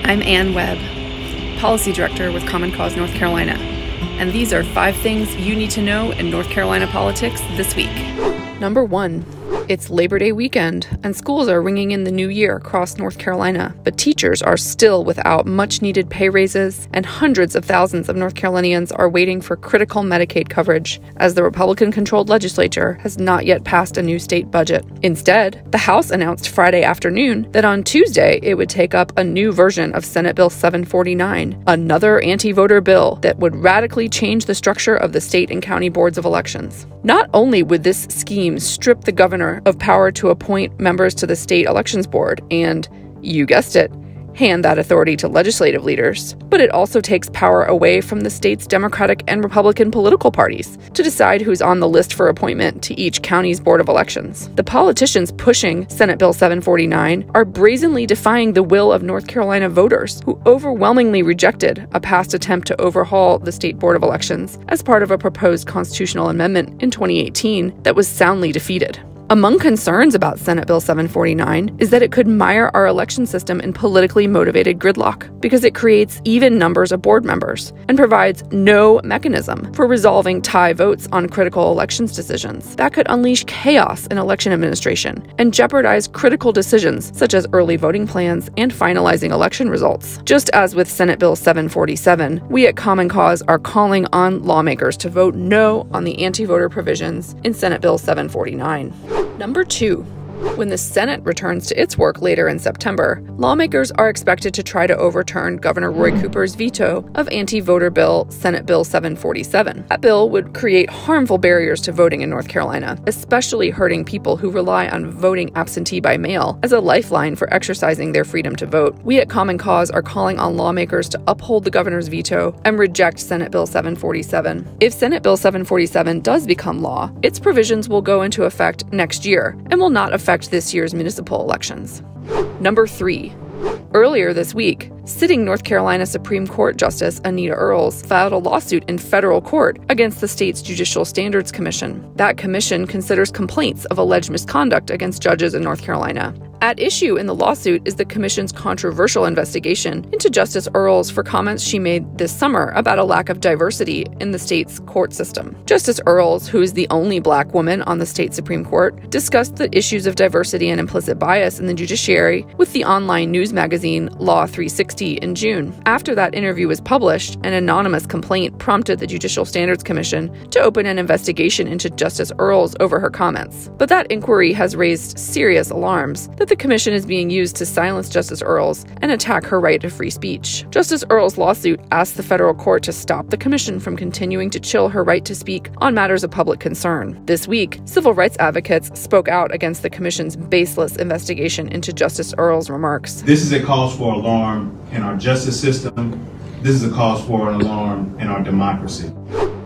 I'm Webb, Policy Director with Common Cause North Carolina, and these are 5 things you need to know in North Carolina politics this week. Number 1. It's Labor Day weekend, and schools are ringing in the new year across North Carolina, but teachers are still without much-needed pay raises, and hundreds of thousands of North Carolinians are waiting for critical Medicaid coverage, as the Republican-controlled legislature has not yet passed a new state budget. Instead, the House announced Friday afternoon that on Tuesday it would take up a new version of Senate Bill 749, another anti-voter bill that would radically change the structure of the state and county boards of elections. Not only would this scheme strip the governor of power to appoint members to the state elections board and, you guessed it, hand that authority to legislative leaders, but it also takes power away from the state's Democratic and Republican political parties to decide who's on the list for appointment to each county's board of elections. The politicians pushing Senate Bill 749 are brazenly defying the will of North Carolina voters, who overwhelmingly rejected a past attempt to overhaul the state board of elections as part of a proposed constitutional amendment in 2018 that was soundly defeated. Among concerns about Senate Bill 749 is that it could mire our election system in politically motivated gridlock because it creates even numbers of board members and provides no mechanism for resolving tie votes on critical elections decisions. That could unleash chaos in election administration and jeopardize critical decisions such as early voting plans and finalizing election results. Just as with Senate Bill 747, we at Common Cause are calling on lawmakers to vote no on the anti-voter provisions in Senate Bill 749. Number 2. When the Senate returns to its work later in September, lawmakers are expected to try to overturn Governor Roy Cooper's veto of anti-voter bill Senate Bill 747. That bill would create harmful barriers to voting in North Carolina, especially hurting people who rely on voting absentee by mail as a lifeline for exercising their freedom to vote. We at Common Cause are calling on lawmakers to uphold the governor's veto and reject Senate Bill 747. If Senate Bill 747 does become law, its provisions will go into effect next year and will not affect this year's municipal elections. Number 3. Earlier this week, sitting North Carolina Supreme Court Justice Anita Earls filed a lawsuit in federal court against the state's Judicial Standards Commission. That commission considers complaints of alleged misconduct against judges in North Carolina. At issue in the lawsuit is the commission's controversial investigation into Justice Earls for comments she made this summer about a lack of diversity in the state's court system. Justice Earls, who is the only Black woman on the state Supreme Court, discussed the issues of diversity and implicit bias in the judiciary with the online news magazine Law 360 in June. After that interview was published, an anonymous complaint prompted the Judicial Standards Commission to open an investigation into Justice Earls over her comments. But that inquiry has raised serious alarms that the commission is being used to silence Justice Earls and attack her right to free speech. Justice Earls' lawsuit asked the federal court to stop the commission from continuing to chill her right to speak on matters of public concern. This week, civil rights advocates spoke out against the commission's baseless investigation into Justice Earls' remarks. This is a cause for alarm in our justice system. This is a cause for an alarm in our democracy.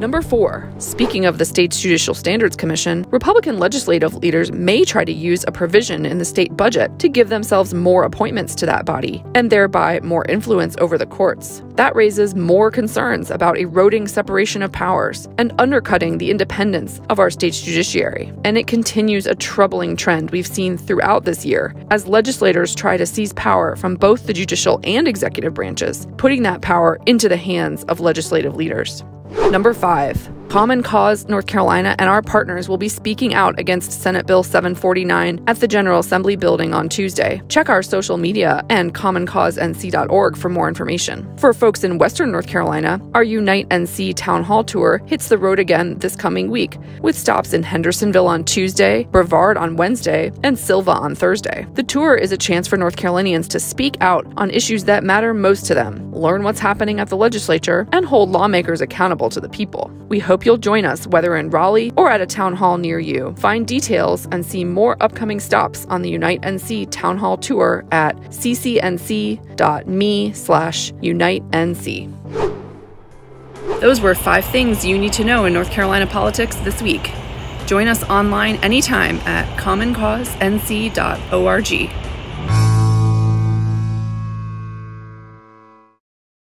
Number 4. Speaking of the state's Judicial Standards Commission, Republican legislative leaders may try to use a provision in the state budget to give themselves more appointments to that body, and thereby more influence over the courts. That raises more concerns about eroding separation of powers and undercutting the independence of our state's judiciary. And it continues a troubling trend we've seen throughout this year as legislators try to seize power from both the judicial and executive branches, putting that power into the hands of legislative leaders. Number 5. Common Cause North Carolina and our partners will be speaking out against Senate Bill 749 at the General Assembly building on Tuesday. Check our social media and commoncausenc.org for more information. For folks in Western North Carolina, our Unite NC Town Hall Tour hits the road again this coming week, with stops in Hendersonville on Tuesday, Brevard on Wednesday, and Silva on Thursday. The tour is a chance for North Carolinians to speak out on issues that matter most to them, learn what's happening at the legislature, and hold lawmakers accountable to the people. We hope you'll join us, whether in Raleigh or at a town hall near you. Find details and see more upcoming stops on the Unite NC Town Hall Tour at ccnc.me/UniteNC. Those were 5 things you need to know in North Carolina politics this week. Join us online anytime at commoncausenc.org.